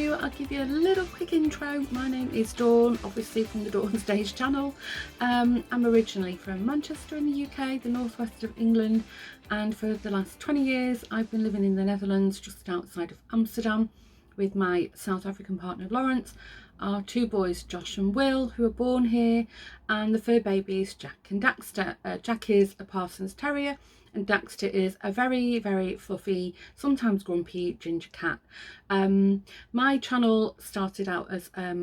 you, I'll give you a little quick intro. My name is Dawn, obviously from the Dawn Stage channel. I'm originally from Manchester in the UK, the northwest of England, and for the last 20 years I've been living in the Netherlands, just outside of Amsterdam, with my South African partner Lawrence, our two boys Josh and Will, who are born here, and the fur babies Jack and Daxter. Jack is a Parsons Terrier and Daxter is a very, very fluffy, sometimes grumpy ginger cat. My channel started out as a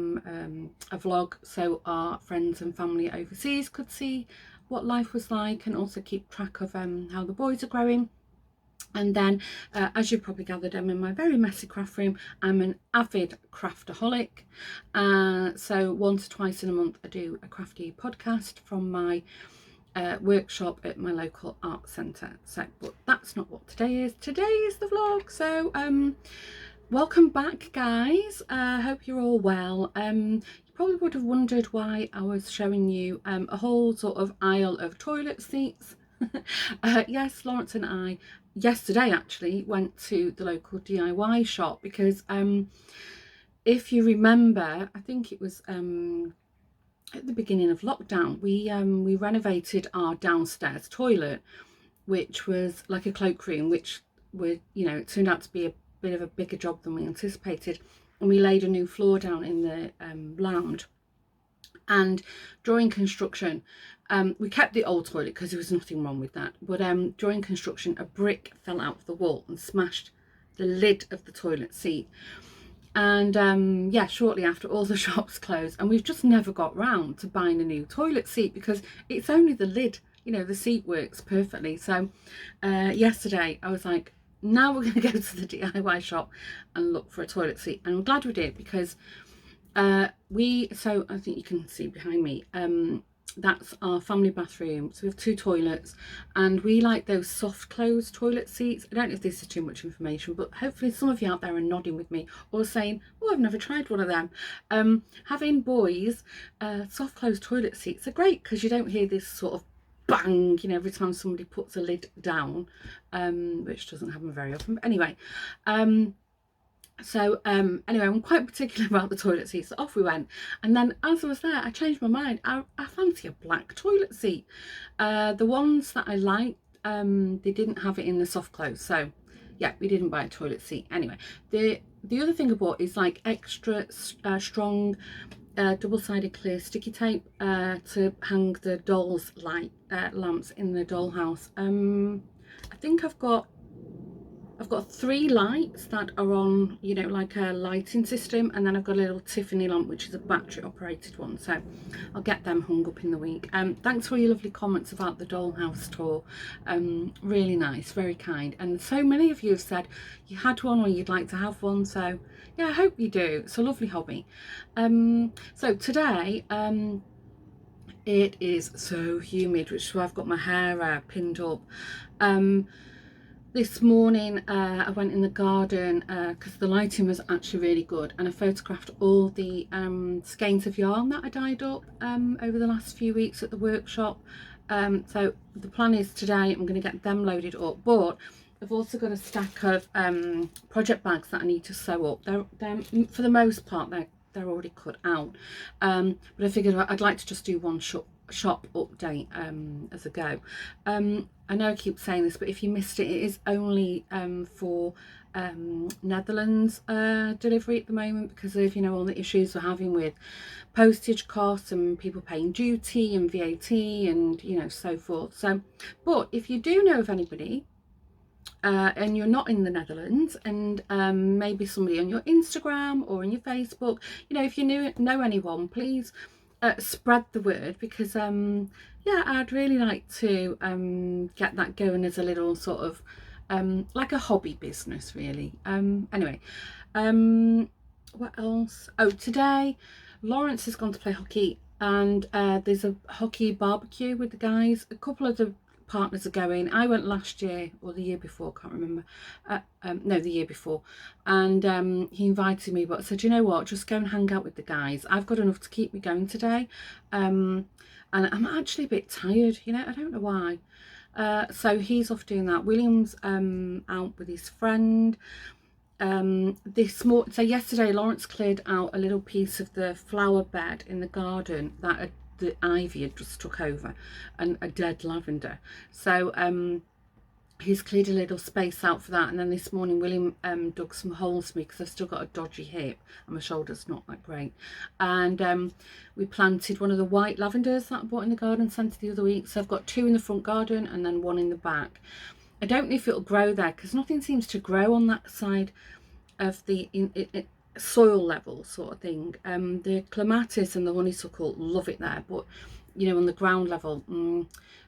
vlog, so our friends and family overseas could see what life was like and also keep track of how the boys are growing. And then, as you probably gathered, I'm in my very messy craft room. I'm an avid craftaholic. So once or twice in a month I do a crafty podcast from my workshop at my local art centre. So, but that's not what today is. Today is the vlog. So welcome back, guys. Hope you're all well. You probably would have wondered why I was showing you a whole sort of aisle of toilet seats. Yes, Lawrence and I yesterday actually went to the local DIY shop because if you remember, I think it was at the beginning of lockdown, we renovated our downstairs toilet, which was like a cloakroom, which it turned out to be a bit of a bigger job than we anticipated, and we laid a new floor down in the lounge. And during construction, we kept the old toilet because there was nothing wrong with that, but during construction a brick fell out of the wall and smashed the lid of the toilet seat. And yeah, shortly after, all the shops closed, and we've just never got round to buying a new toilet seat because it's only the lid, the seat works perfectly. So yesterday I was like, now we're going to go to the DIY shop and look for a toilet seat, and I'm glad we did because so I think you can see behind me, that's our family bathroom. So we have two toilets, and we like those soft close toilet seats. I don't know if this is too much information, but hopefully some of you out there are nodding with me or saying, oh, I've never tried one of them. Having boys, soft close toilet seats are great because you don't hear this sort of bang, every time somebody puts a lid down, which doesn't happen very often. But anyway, anyway, I'm quite particular about the toilet seat, so off we went. And then as I was there, I changed my mind. I fancy a black toilet seat. The ones that I liked, they didn't have it in the soft close, so yeah, we didn't buy a toilet seat. Anyway, the other thing I bought is like extra strong double-sided clear sticky tape to hang the dolls light lamps in the dollhouse. I think I've got 3 lights that are on, like a lighting system, and then I've got a little Tiffany lamp, which is a battery operated one, so I'll get them hung up in the week. Thanks for your lovely comments about the dollhouse tour. Really nice, very kind, and so many of you have said you had one or you'd like to have one, so yeah, I hope you do. It's a lovely hobby. So today it is so humid, which is why I've got my hair pinned up. This morning I went in the garden because the lighting was actually really good, and I photographed all the skeins of yarn that I dyed up over the last few weeks at the workshop. So the plan is today I'm going to get them loaded up, but I've also got a stack of project bags that I need to sew up. They're for the most part they're already cut out, but I figured I'd like to just do one shop update as a go. I know I keep saying this, but if you missed it, it is only for Netherlands delivery at the moment because of all the issues we're having with postage costs and people paying duty and VAT and so forth. So, but if you do know of anybody and you're not in the Netherlands, and maybe somebody on your Instagram or on your Facebook, if you know anyone, please spread the word, because yeah, I'd really like to get that going as a little sort of like a hobby business, really. Anyway, what else? Oh, today Lawrence has gone to play hockey, and there's a hockey barbecue with the guys. A couple of the partners are going. I went last year or the year before, can't remember. No, the year before, and he invited me, but I said, you know what, just go and hang out with the guys. I've got enough to keep me going today, and I'm actually a bit tired, I don't know why. So he's off doing that. William's out with his friend. So yesterday Lawrence cleared out a little piece of the flower bed in the garden that the ivy had just took over, and a dead lavender. So he's cleared a little space out for that, and then this morning William dug some holes for me because I've still got a dodgy hip and my shoulder's not that great, and we planted one of the white lavenders that I bought in the garden centre the other week. So I've got 2 in the front garden and then 1 in the back. I don't know if it'll grow there because nothing seems to grow on that side of the soil level sort of thing. The clematis and the honeysuckle love it there, but you know, on the ground level,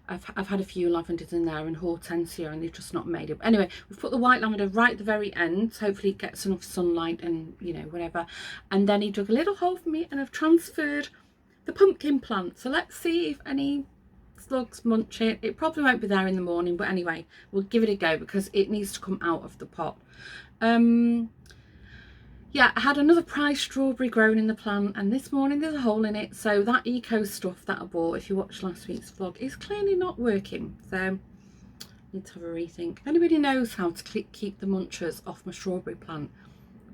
I've had a few lavenders in there and hortensia, and they've just not made it. Anyway, we've put the white lavender right at the very end, so hopefully it gets enough sunlight and, you know, whatever. And then he dug a little hole for me, and I've transferred the pumpkin plant. So let's see if any slugs munch it. It probably won't be there in the morning, but anyway, we'll give it a go because it needs to come out of the pot. Yeah, I had another prize strawberry grown in the plant, and this morning there's a hole in it. So that eco stuff that I bought, if you watched last week's vlog, is clearly not working. So I need to have a rethink. If anybody knows how to keep the munchers off my strawberry plant,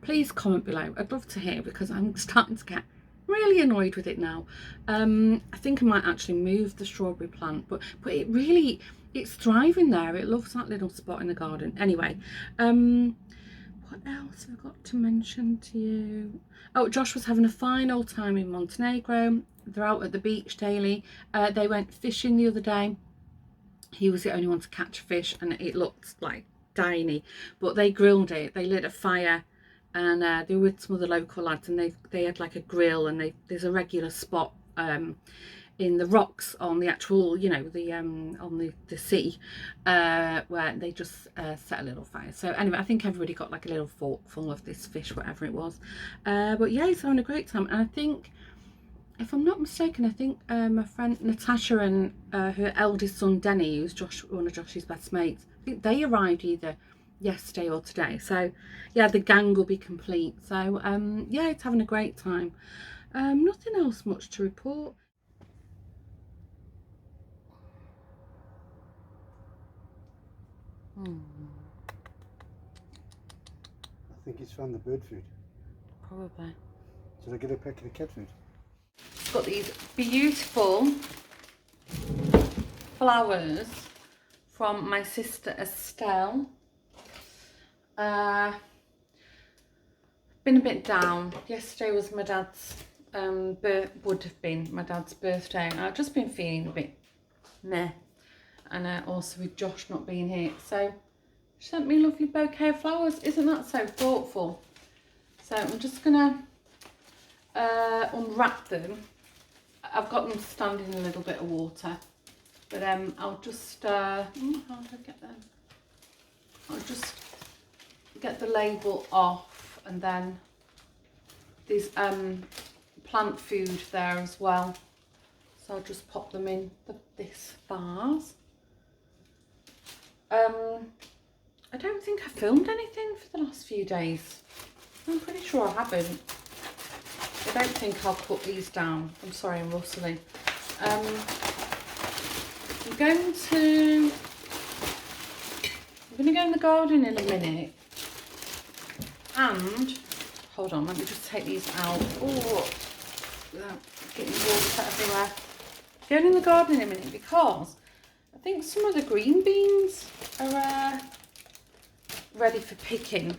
please comment below. I'd love to hear, because I'm starting to get really annoyed with it now. I think I might actually move the strawberry plant, but it's thriving there. It loves that little spot in the garden. Anyway, what else have I got to mention to you? Oh, Josh was having a fine old time in Montenegro. They're out at the beach daily. They went fishing the other day. He was the only one to catch a fish, and it looked like tiny, but they grilled it. They lit a fire, and they were with some other local lads, and they had like a grill, and there's a regular spot in the rocks on the actual, you know, on the sea, where they just set a little fire. So anyway, I think everybody got like a little fork full of this fish, whatever it was. But yeah, he's having a great time. And I think, if I'm not mistaken, I think my friend Natasha and her eldest son Denny, who's one of Josh's best mates, I think they arrived either yesterday or today. So yeah, the gang will be complete. So yeah, it's having a great time. Nothing else much to report. I think he's found the bird food. Probably. Should I get a pack of the cat food? It's got these beautiful flowers from my sister Estelle. Been a bit down. Yesterday was my dad's would have been my dad's birthday. I've just been feeling a bit meh. And also with Josh not being here, so she sent me a lovely bouquet of flowers. Isn't that so thoughtful? So I'm just gonna unwrap them. I've got them standing in a little bit of water, but I'll just how do I get them? I'll just get the label off, and then there's plant food there as well, so I'll just pop them in this vase. I don't think I filmed anything for the last few days. I'm pretty sure I haven't. I don't think I'll put these down. I'm sorry, I'm rustling. I'm going to go in the garden in a minute. And hold on, let me just take these out. Oh, without getting water everywhere. Going in the garden in a minute because I think some of the green beans are ready for picking.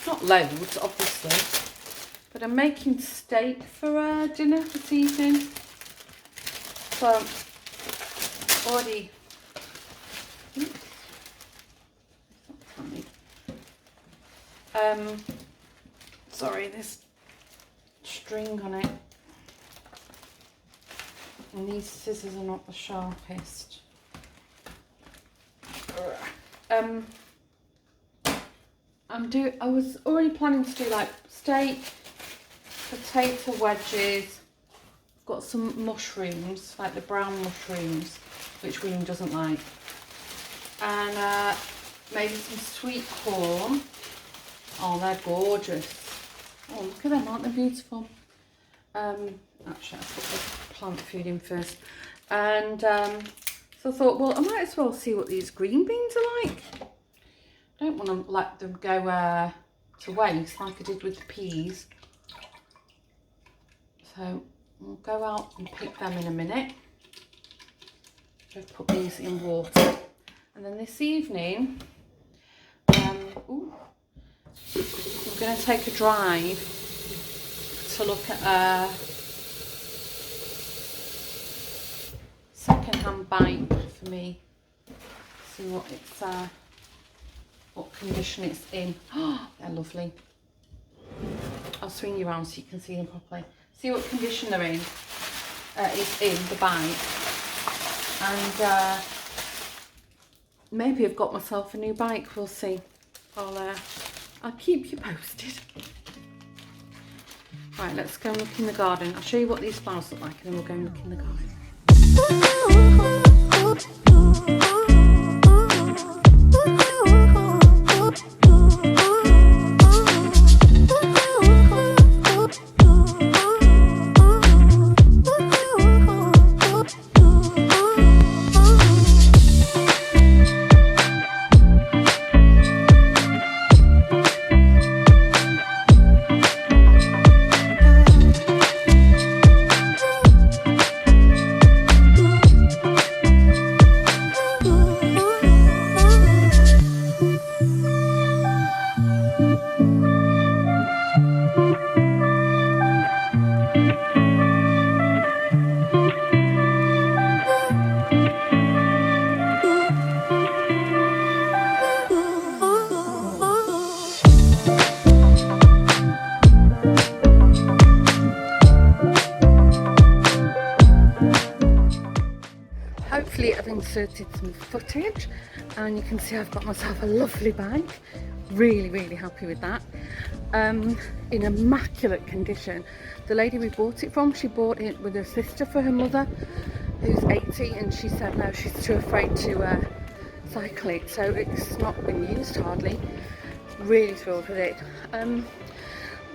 Not loads, obviously, but I'm making steak for dinner this evening. So already. Sorry, there's string on it. And these scissors are not the sharpest. I was already planning to do like steak, potato wedges. I've got some mushrooms, like the brown mushrooms, which William doesn't like. And maybe some sweet corn. Oh, they're gorgeous. Oh, look at them, aren't they beautiful? Actually, I'll put the plant food in first. And so I thought, well, I might as well see what these green beans are like. I don't want to let them go to waste like I did with the peas. So we'll go out and pick them in a minute. Just put these in water. And then this evening, we're going to take a drive to look at a second-hand bike for me. See what it's, what condition it's in. Oh, they're lovely. I'll swing you around so you can see them properly. See what condition they're in. Is in the bike. And maybe I've got myself a new bike. We'll see. I'll keep you posted. Right, let's go and look in the garden. I'll show you what these flowers look like, and then we'll go and look in the garden. Hopefully I've inserted some footage and you can see I've got myself a lovely bike. Really happy with that. In immaculate condition. The lady we bought it from, she bought it with her sister for her mother who's 80, and she said no, she's too afraid to cycle it, so it's not been used hardly. Really thrilled with it.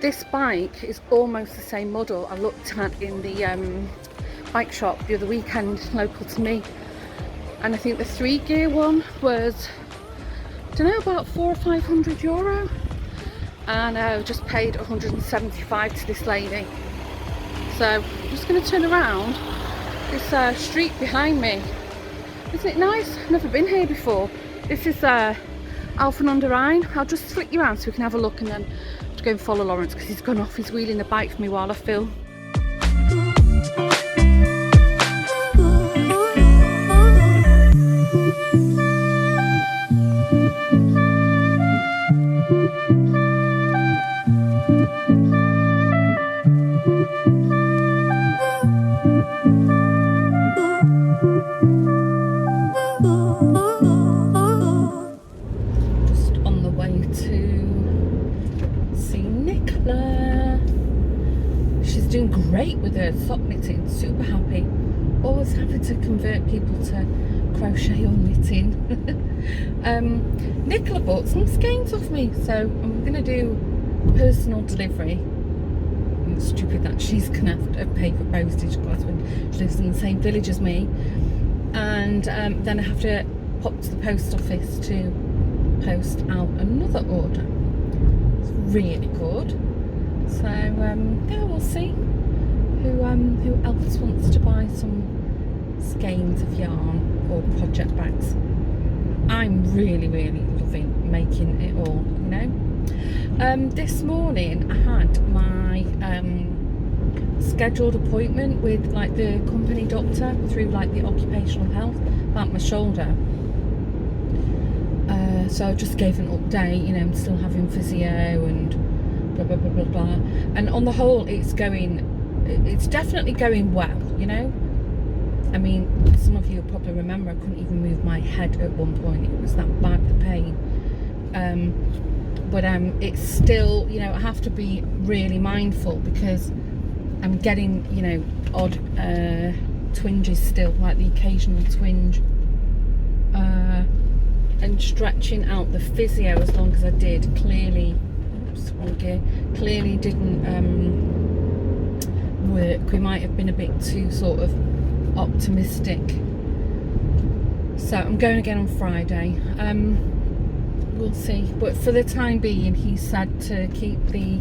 This bike is almost the same model I looked at in the bike shop the other weekend local to me, and I think the 3-gear one was, I don't know, about €400 or €500, and I just paid 175 to this lady. So I'm just going to turn around this street behind me. Isn't it nice? I've never been here before. This is Alphen on der Rhein. I'll just flick you around so we can have a look, and then to go and follow Lawrence because he's gone off. He's wheeling the bike for me while I film. Great with her sock knitting, super happy. Always happy to convert people to crochet or knitting. Nicola bought some skeins off me, so I'm going to do personal delivery. It's stupid that she's going to have to pay for postage costs when she lives in the same village as me, and then I have to pop to the post office to post out another order. It's really good. So yeah, we'll see who else wants to buy some skeins of yarn or project bags. I'm really loving making it all, you know. This morning I had my scheduled appointment with like the company doctor through like the occupational health about my shoulder. So I just gave an update, you know, I'm still having physio and blah blah blah blah blah, and on the whole it's definitely going well, you know. I mean, some of you will probably remember I couldn't even move my head at one point. It was that bad, the pain. But it's still, you know, I have to be really mindful because I'm getting, you know, odd twinges still, like the occasional twinge, and stretching out the physio as long as I did clearly didn't work. We might have been a bit too sort of optimistic. So I'm going again on Friday. we'll see. But for the time being, he said to keep the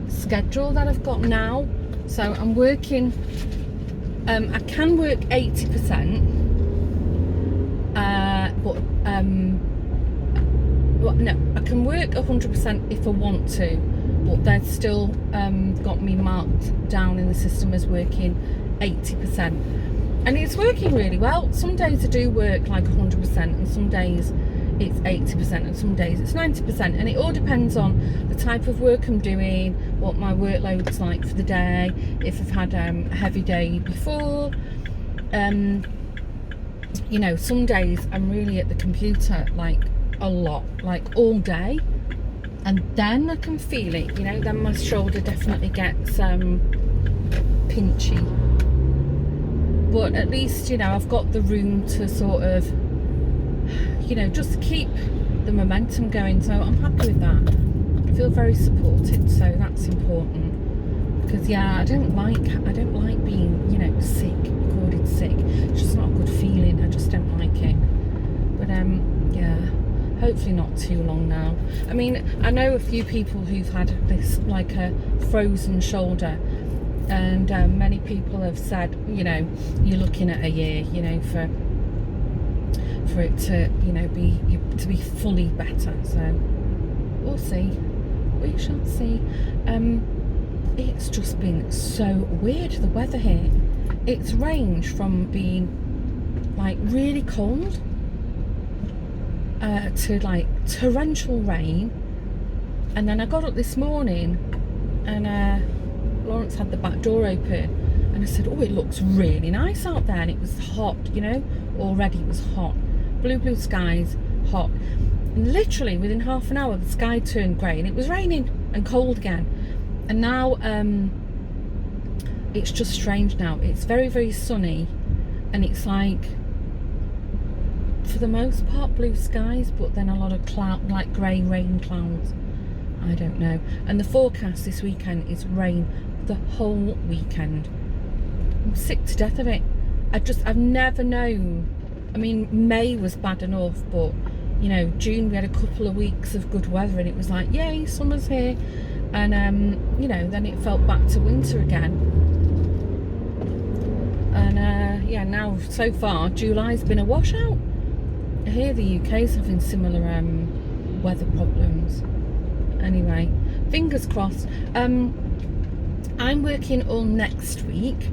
schedule that I've got now. So I'm working, I can work 80%, well, no, I can work 100% if I want to, but they've still got me marked down in the system as working 80%. And it's working really well. Some days I do work like 100%, and some days it's 80%, and some days it's 90%. And it all depends on the type of work I'm doing, what my workload's like for the day, if I've had a heavy day before. You know, some days I'm really at the computer like a lot, like all day, and then I can feel it, you know, then my shoulder definitely gets pinchy. But at least, you know, I've got the room to sort of, you know, just keep the momentum going. So I'm happy with that. I feel very supported, so that's important. Because yeah, I don't like being, you know, sick, recorded sick. It's just not a good feeling. I just don't like it. But yeah, hopefully not too long now. I mean, I know a few people who've had this, like a frozen shoulder. And many people have said, you know, you're looking at a year, you know, for it to, you know, be fully better. So we'll see. We shall see. It's just been so weird, the weather here. It's ranged from being like really cold to like torrential rain, and then I got up this morning and Lawrence had the back door open, and I said, oh, it looks really nice out there, and it was hot, you know, already it was hot, blue skies, hot, and literally within half an hour the sky turned grey and it was raining and cold again. And now it's just strange now. It's very, very sunny, and it's like, for the most part, blue skies, but then a lot of cloud, like grey rain clouds. I don't know. And the forecast this weekend is rain the whole weekend. I'm sick to death of it. I've never known. I mean, May was bad enough, but you know, June we had a couple of weeks of good weather, and it was like, yay, summer's here. And you know, then it felt back to winter again. And yeah, now so far July's been a washout. I hear the UK's having similar weather problems. Anyway, fingers crossed. I'm working all next week,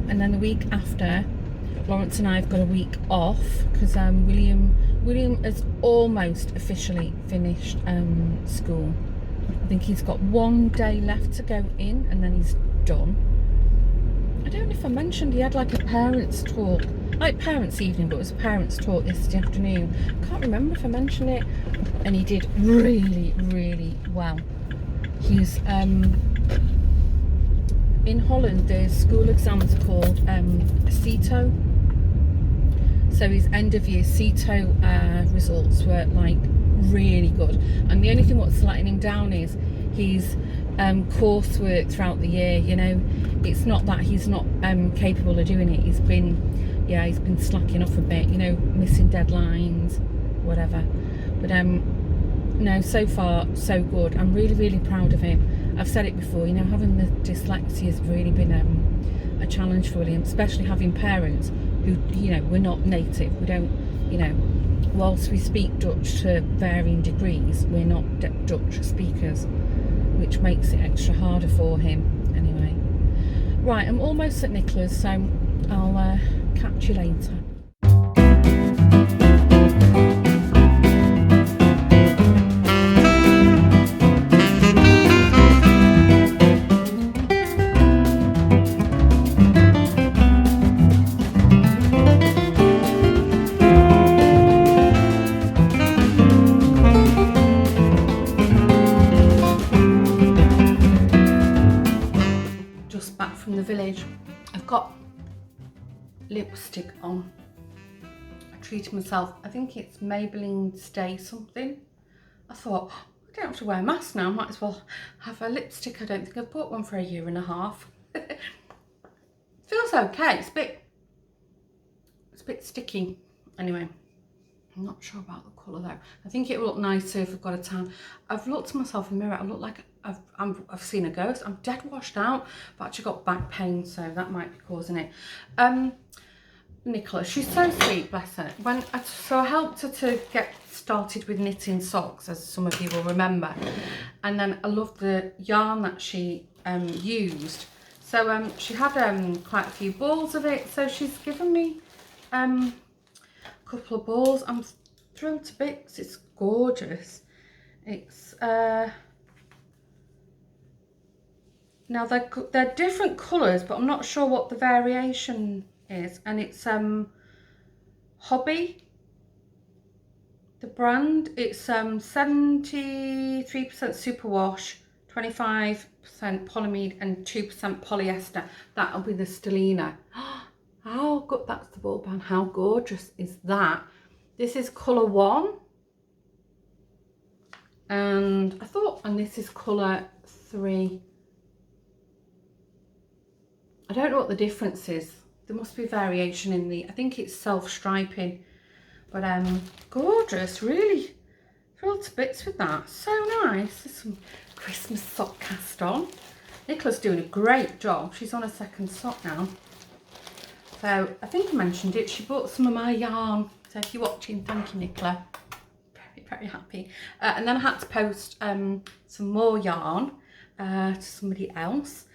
and then the week after, Lawrence and I have got a week off because William has almost officially finished school. I think he's got one day left to go in, and then he's done. I don't know if I mentioned he had like a parents talk, like parents evening, but it was a parents talk yesterday afternoon. Can't remember if I mentioned it. And he did really, really well. He's in Holland, the school exams are called CETO. So his end of year CETO results were like really good. And the only thing what's letting him down is his coursework throughout the year. You know, it's not that he's not capable of doing it. He's been slacking off a bit, you know, missing deadlines, whatever. But no, so far so good. I'm really, really proud of him. I've said it before, you know, having the dyslexia has really been a challenge for William, especially having parents who, you know, we're not native. We don't, you know, whilst we speak Dutch to varying degrees, we're not Dutch speakers, which makes it extra harder for him. Anyway, right, I'm almost at Nicola's, so I'll catch you later. From the village. I've got lipstick on. I treated myself, I think it's Maybelline Stay something. I thought, I don't have to wear a mask now, I might as well have a lipstick. I don't think I've bought one for a year and a half. Feels okay, it's a bit sticky. Anyway, I'm not sure about the colour though. I think it will look nicer if I've got a tan. I've looked at myself in the mirror. I look like I've seen a ghost. I'm dead washed out. I've actually got back pain, so that might be causing it. Nicola, she's so sweet, bless her. So I helped her to get started with knitting socks, as some of you will remember. And then I loved the yarn that she used. So she had quite a few balls of it. So she's given me a couple of balls. I'm thrilled to bits. It's gorgeous. It's now they're different colours, but I'm not sure what the variation is. And it's Hobby, the brand. It's 73% superwash, 25% polyamide and 2% polyester. That'll be the Stellina. How good, that's the ball band. How gorgeous is that? This is colour 1. And this is colour 3. I don't know what the difference is. There must be variation in I think it's self-striping. But gorgeous, really thrilled to bits with that. So nice. There's some Christmas sock cast on. Nicola's doing a great job. She's on a second sock now. So I think I mentioned it. She bought some of my yarn. So if you're watching, thank you, Nicola. Very, very happy. And then I had to post some more yarn to somebody else.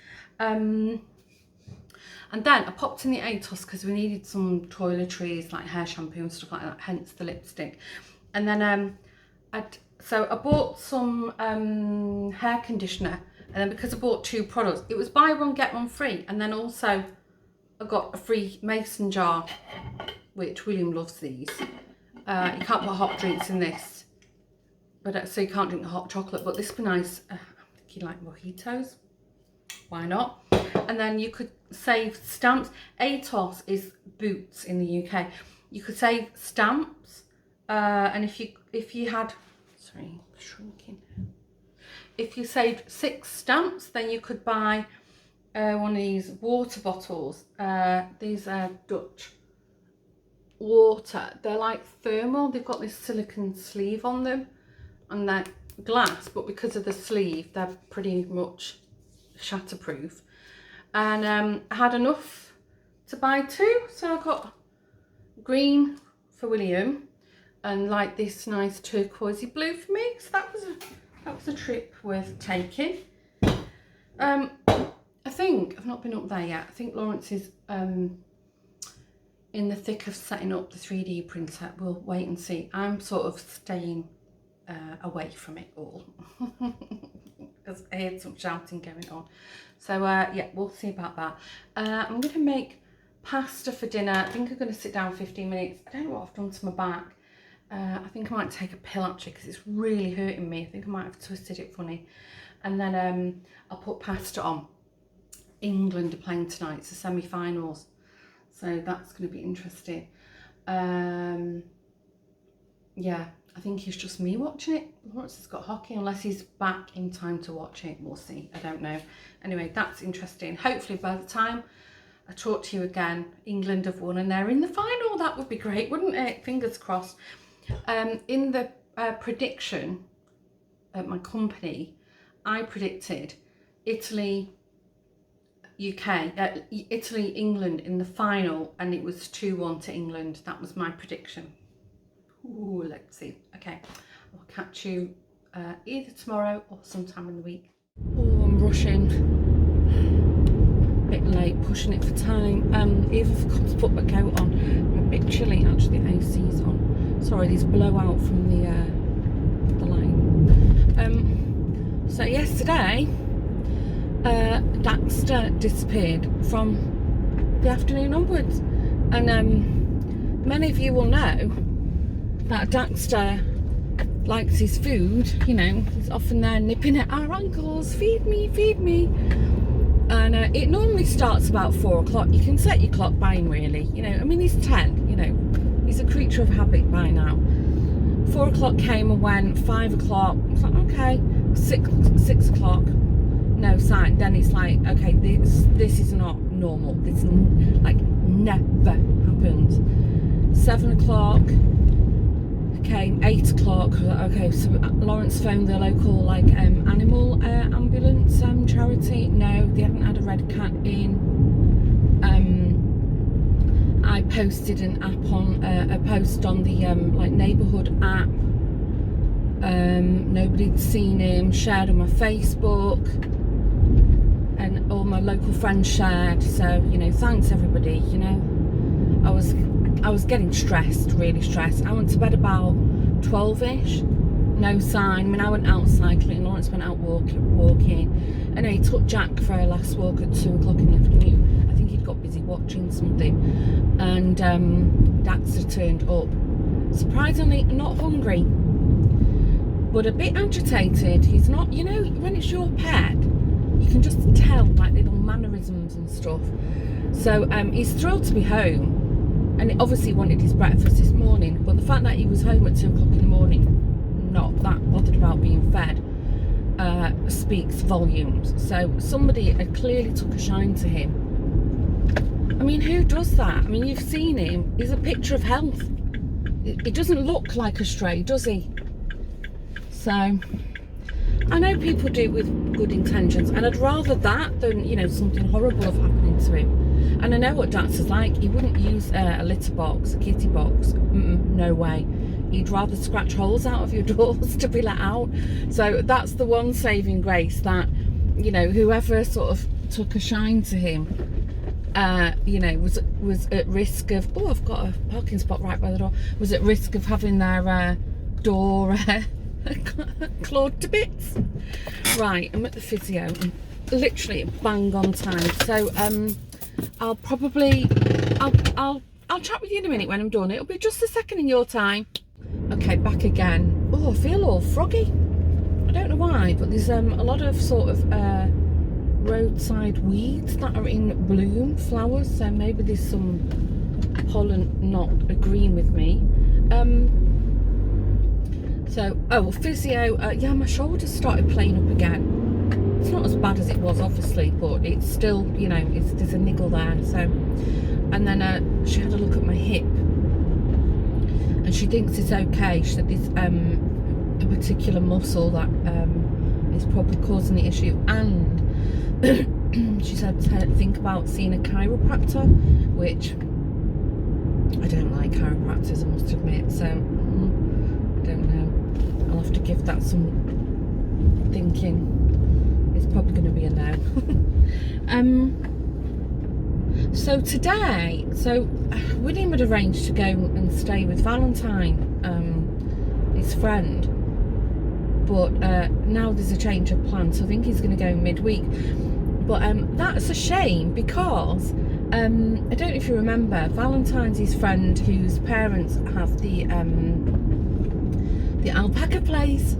And then I popped in the ASOS because we needed some toiletries like hair shampoo and stuff like that, hence the lipstick. And then I bought some hair conditioner, and then because I bought 2 products, it was buy one get one free. And then also I got a free mason jar, which William loves these. You can't put hot drinks in this, but so you can't drink the hot chocolate, but this would be nice. I think you like mojitos, why not? And then you could save stamps. ASOS is Boots in the UK. You could save stamps, and if you had, sorry, shrinking. If you saved 6 stamps, then you could buy one of these water bottles. These are Dutch water. They're like thermal. They've got this silicone sleeve on them, and they're glass, but because of the sleeve, they're pretty much shatterproof. And I had enough to buy 2, so I got green for William and like this nice turquoisey blue for me. So that was a trip worth taking. I think I've not been up there yet. I think Lawrence is in the thick of setting up the 3D printer. We'll wait and see. I'm sort of staying away from it all because I heard some shouting going on. So yeah, we'll see about that. I'm going to make pasta for dinner. I think I'm going to sit down 15 minutes. I don't know what I've done to my back. I think I might take a pill actually because it's really hurting me. I think I might have twisted it funny. And then I'll put pasta on. England are playing tonight. It's the semi-finals. So that's going to be interesting. Yeah, I think it's just me watching it. Lawrence has got hockey, unless he's back in time to watch it. We'll see. I don't know. Anyway, that's interesting. Hopefully by the time I talk to you again, England have won and they're in the final. That would be great, wouldn't it? Fingers crossed. In the prediction at my company, I predicted Italy, England in the final, and it was 2-1 to England. That was my prediction. Ooh, let's see. Okay, I'll catch you either tomorrow or sometime in the week. Oh, I'm rushing. A bit late, pushing it for time. Even forgot to put my coat on. I'm a bit chilly actually. The AC's on. Sorry, these blowout from the line. So yesterday, Daxter disappeared from the afternoon onwards, and many of you will know that Daxter likes his food. You know, he's often there nipping at our ankles, feed me, and it normally starts about 4 o'clock. You can set your clock by him really, you know. I mean, he's 10, you know, he's a creature of habit by now. 4 o'clock came and went. 5 o'clock, it's like okay. 6 o'clock, no sign. Then it's like, okay, this is not normal. This like never happens. 7 o'clock, came 8 o'clock. Okay, so Lawrence phoned the local like animal ambulance charity. No, they hadn't had a red cat in. I posted an app on a post on the like neighbourhood app. Nobody'd seen him. Shared on my Facebook, and all my local friends shared. So you know, thanks everybody. You know, I was getting stressed, really stressed. I went to bed about 12ish. No sign. I mean, I went out cycling. Lawrence went out walking. And he took Jack for a last walk at 2 o'clock in the afternoon. I think he'd got busy watching something. And Daxter turned up. Surprisingly, not hungry, but a bit agitated. He's not, you know, when it's your pet, you can just tell like little mannerisms and stuff. So he's thrilled to be home. And he obviously wanted his breakfast this morning, but the fact that he was home at 2 o'clock in the morning, not that bothered about being fed, speaks volumes. So somebody had clearly took a shine to him. I mean, who does that? I mean, you've seen him. He's a picture of health. He doesn't look like a stray, does he? So I know people do it with good intentions, and I'd rather that than, you know, something horrible of happening to him. And I know what Daxter's like. He wouldn't use a litter box, a kitty box. No way. He'd rather scratch holes out of your doors to be let out. So that's the one saving grace, that, you know, whoever sort of took a shine to him, you know, was at risk of, oh, I've got a parking spot right by the door, was at risk of having their door clawed to bits. Right, I'm at the physio. I'm literally bang on time. So I'll chat with you in a minute when I'm done. It'll be just a second in your time. Okay, back again. Oh, I feel all froggy. I don't know why, but there's a lot of sort of roadside weeds that are in bloom, flowers. So maybe there's some pollen not agreeing with me. Physio. Yeah, my shoulder's started playing up again. It's not as bad as it was, obviously, but it's still, you know, there's a niggle there. So, and then she had a look at my hip, and she thinks it's okay. She said there's a particular muscle that is probably causing the issue, and she said to think about seeing a chiropractor, which I don't like chiropractors, I must admit. So I don't know. I'll have to give that some thinking. It's probably going to be a no. So today, William had arranged to go and stay with Valentine, his friend, but now there's a change of plans, so I think he's going to go midweek. But that's a shame, because I don't know if you remember, Valentine's his friend whose parents have the alpaca place.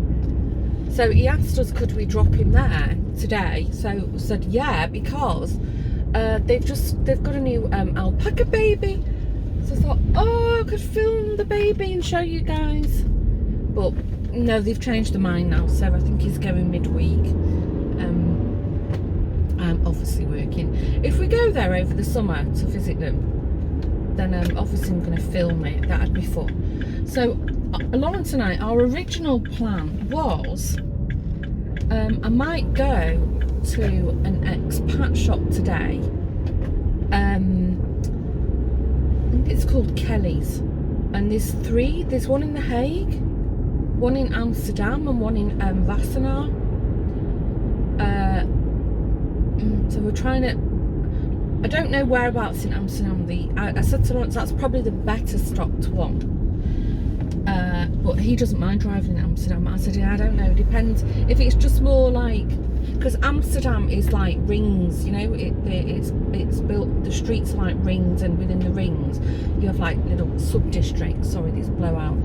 So he asked us, could we drop him there today? So we said yeah, because they've got a new alpaca baby. So I thought, oh, I could film the baby and show you guys. But no, they've changed their mind now. So I think he's going midweek. I'm obviously working. If we go there over the summer to visit them, then obviously I'm going to film it. That'd be fun. So Lawrence and I, our original plan was I might go to an expat shop today. I think it's called Kelly's, and there's three. There's one in The Hague, one in Amsterdam, and one in Wassenaar. So we're trying to, I don't know whereabouts in Amsterdam. I said to Lawrence that's probably the better stocked one. But he doesn't mind driving in Amsterdam. I said, yeah, I don't know, depends. If it's just more like, because Amsterdam is like rings, you know, it's built, the streets are like rings, and within the rings you have like little sub-districts. Sorry, this blowout.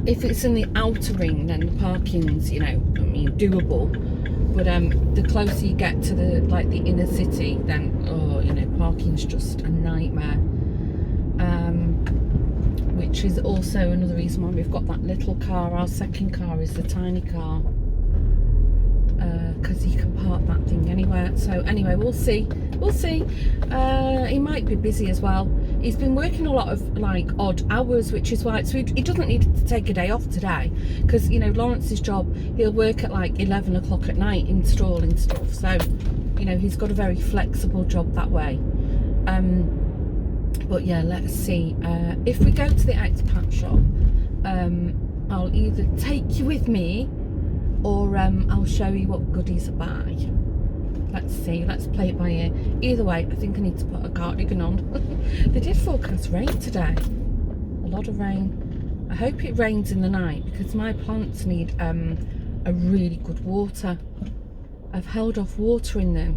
If it's in the outer ring, then the parking's, you know, I mean, doable. But the closer you get to the inner city, then, oh, you know, parking's just a nightmare. Which is also another reason why we've got that little car. Our second car is the tiny car, because you can park that thing anywhere. So anyway, we'll see. He might be busy as well. he's been working a lot of like odd hours, which is why, so he doesn't need to take a day off today, because you know Lawrence's job, he'll work at like 11 o'clock at night installing stuff, so you know he's got a very flexible job that way. But yeah, let's see, if we go to the expat shop, I'll either take you with me or I'll show you what goodies I buy. Let's see, let's play it by ear. Either way, I think I need to put a cardigan on. They did forecast rain today, a lot of rain. I hope it rains in the night because my plants need a really good water. I've held off watering them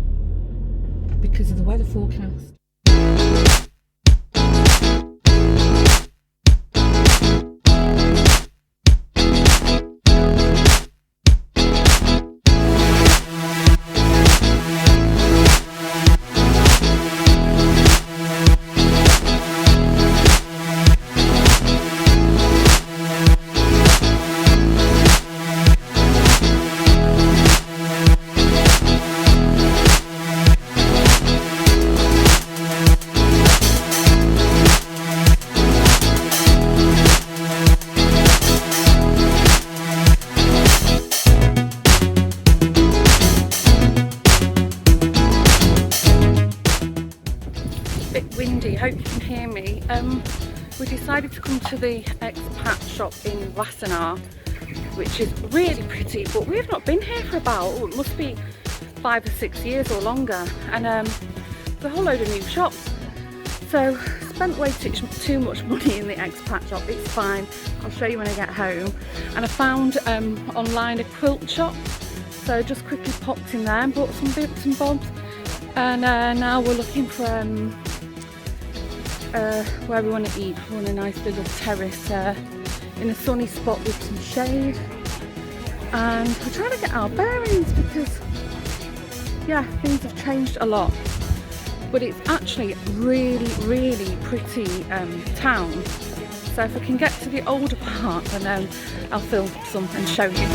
because of the weather forecast. Windy, hope you can hear me. We decided to come to the expat shop in Wassenaar, which is really pretty, but we have not been here for about, it must be 5 or 6 years or longer, and there's a whole load of new shops. So spent way too much money in the expat shop. It's fine, I'll show you when I get home. And I found online a quilt shop, so just quickly popped in there and bought some bits and bobs. And now we're looking for where we want to eat. We want a nice little terrace in a sunny spot with some shade, and we're trying to get our bearings because yeah, things have changed a lot, but it's actually really pretty town. So if I can get to the older part, then I'll film some and show you.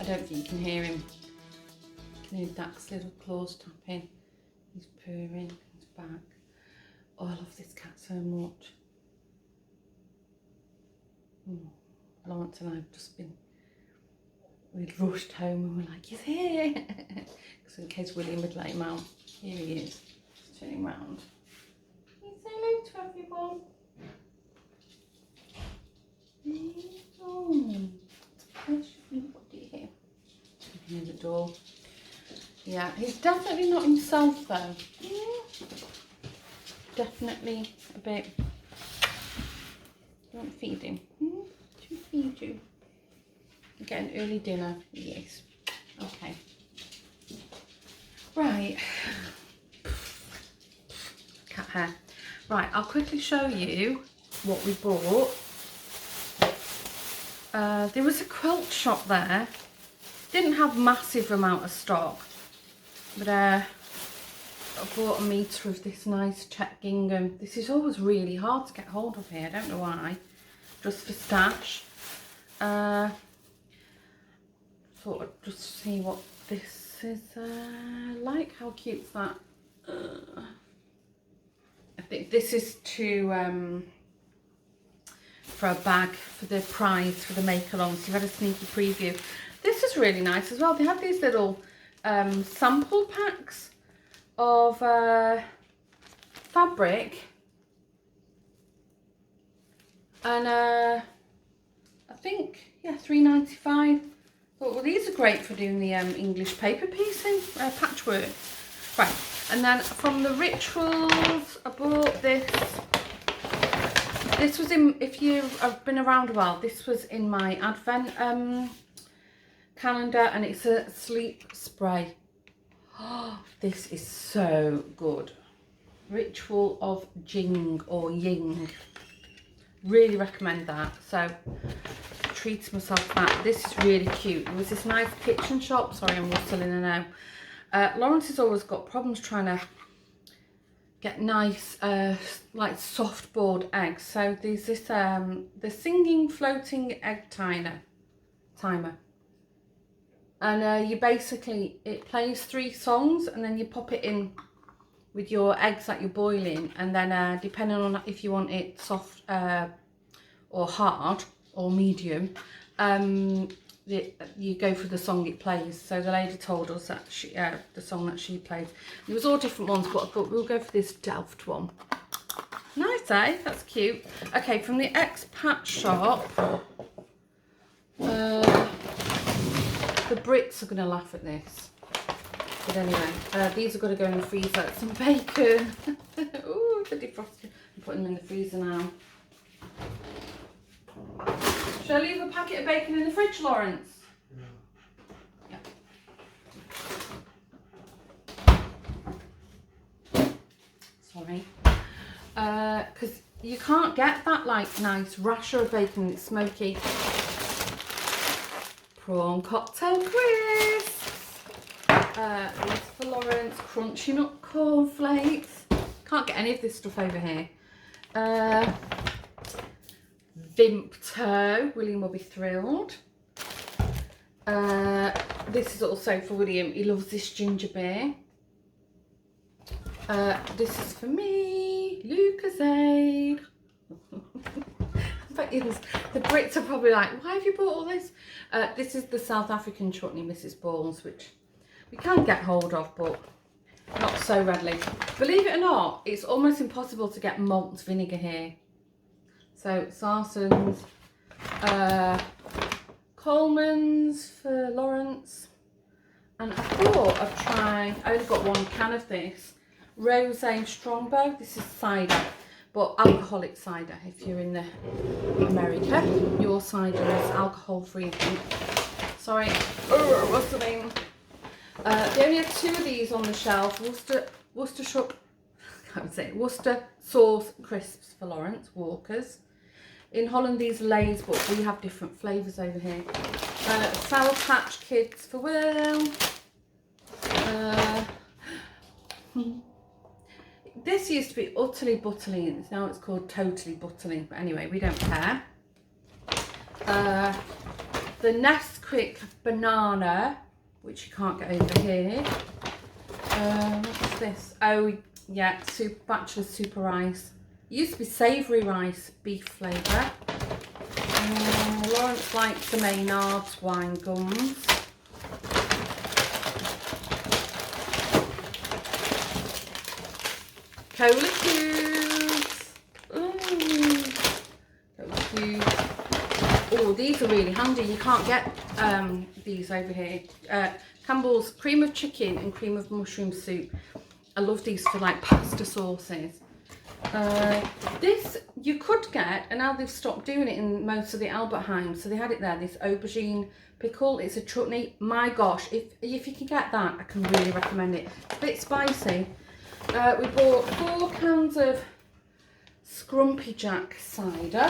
I don't think you can hear him. You can hear Dax's little claws tapping. He's purring, he's back. Oh, I love this cat so much. Lawrence and I have just been, we'd rushed home and we're like, he's here. Because in case William would let him out. Here he is, just turning round. Say hello to everyone. Oh, it's a pleasure for everybody here. Opening the door. Yeah, he's definitely not himself though. Definitely a bit. Don't feed him. Should we feed you? You get an early dinner. Yes. Okay. Right. Cat hair. Right, I'll quickly show you what we bought. There was a quilt shop there. Didn't have massive amount of stock, but I bought a metre of this nice check gingham. This is always really hard to get hold of here. I don't know why. Just for stash. thought I'd just see what this is like. How cute is that? I think this is to for a bag for the prize for the make along. So you've had a sneaky preview. This is really nice as well. They have these little sample packs of fabric, and I think, yeah, £3.95. Thought, well, these are great for doing the English paper piecing, patchwork. Right, and then from the Rituals, I bought this. This was in, if you've been around a while, this was in my Advent calendar, and it's a sleep spray. Oh, this is so good. Ritual of Jing or Ying. Really recommend that. So treated myself to that. This is really cute. It was this nice kitchen shop. Sorry, I'm rustling in now. Lawrence has always got problems trying to get nice like soft boiled eggs. So there's this the singing floating egg timer, and you basically, it plays 3 songs, and then you pop it in with your eggs that you're boiling, and then depending on if you want it soft or hard or medium, you go for the song it plays. So the lady told us that she, the song that she plays, it was all different ones, but I thought we'll go for this Delft one. Nice, eh? That's cute. Okay, from the expat shop, the Brits are going to laugh at this. But anyway, these are going to go in the freezer. Some bacon. Ooh, the defrosted. I'm putting them in the freezer now. Shall I leave a packet of bacon in the fridge, Lawrence? Yeah. Sorry. Because you can't get that like nice rasher of bacon. It's smoky. Prawn cocktail crisps. These for Lawrence. Crunchy nut cornflakes. Can't get any of this stuff over here. Vimpto. William will be thrilled. This is also for William. He loves this ginger beer. This is for me. Lucozade. But the Brits are probably like, why have you bought all this? This is the South African chutney, Mrs. Balls, which we can get hold of, but not so readily. Believe it or not, it's almost impossible to get malt vinegar here. So Sarson's, Coleman's for Lawrence, and I thought I'd try, I only got 1 can of this, Rosé Strongbow. This is cider, but alcoholic cider. If you're in America, your cider is alcohol free. Sorry, what's the name? They only had 2 of these on the shelf. Worcester sauce crisps for Lawrence, Walker's. In Holland, these Lay's, but we have different flavours over here. Sour Patch Kids for Will. This used to be Utterly Butterly, and now it's called Totally Butterly. But anyway, we don't care. The Nesquik Banana, which you can't get over here. What's this? Oh, yeah, Bachelor Super Rice. It used to be savoury rice, beef flavour. Lawrence likes the Maynard's wine gums. Cola cubes. Ooh. Cola cubes. Oh, these are really handy. You can't get these over here. Campbell's cream of chicken and cream of mushroom soup. I love these for like pasta sauces. This you could get, and now they've stopped doing it in most of the Albertheim. So they had it there, this aubergine pickle. It's a chutney. My gosh, if you can get that, I can really recommend it. It's a bit spicy. We bought 4 cans of Scrumpy Jack cider.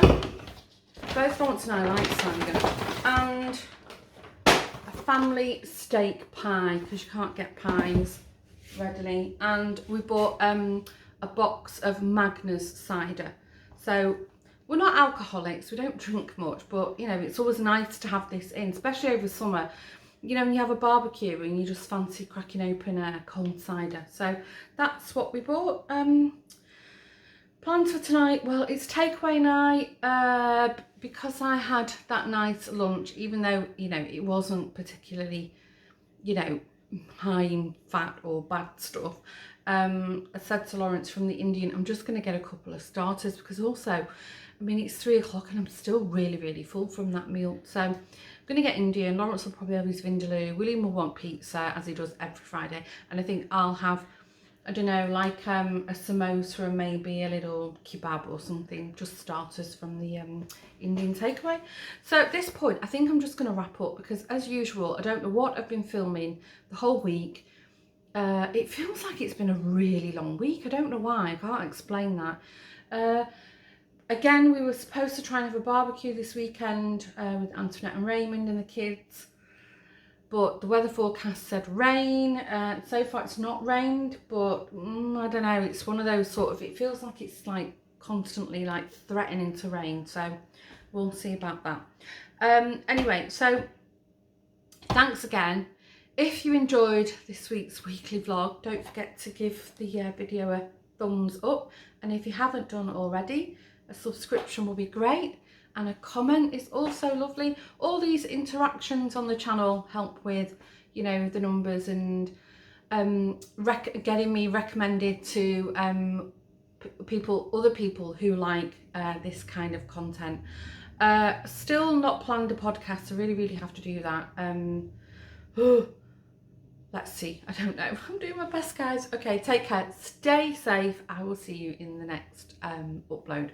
Both Lawrence and I like cider. And a family steak pie, because you can't get pies readily. And we bought a box of Magners cider. So we're not alcoholics, we don't drink much, but you know, it's always nice to have this in, especially over summer. you know, when you have a barbecue and you just fancy cracking open a cold cider. So that's what we bought. Plans for tonight, well, it's takeaway night because I had that nice lunch, even though, you know, it wasn't particularly, you know, high in fat or bad stuff. I said to Lawrence from the Indian, I'm just going to get a couple of starters because also, I mean, it's 3 o'clock and I'm still really, really full from that meal. So I'm going to get Indian. Lawrence will probably have his vindaloo. William will want pizza, as he does every Friday. And I think I'll have, I don't know, like a samosa and maybe a little kebab or something, just starters from the Indian takeaway. So at this point, I think I'm just going to wrap up because, as usual, I don't know what I've been filming the whole week. It feels like it's been a really long week. I don't know why. I can't explain that. Again, we were supposed to try and have a barbecue this weekend with Antoinette and Raymond and the kids. But the weather forecast said rain. So far it's not rained, but I don't know. It's one of those sort of, it feels like it's like constantly like threatening to rain. So we'll see about that. Anyway, so thanks again. If you enjoyed this week's weekly vlog, don't forget to give the video a thumbs up. And if you haven't done already, a subscription will be great. And a comment is also lovely. All these interactions on the channel help with, you know, the numbers and getting me recommended to other people who like this kind of content. Still not planned a podcast. I really have to do that. Let's see. I don't know. I'm doing my best, guys. Okay, take care. Stay safe. I will see you in the next upload.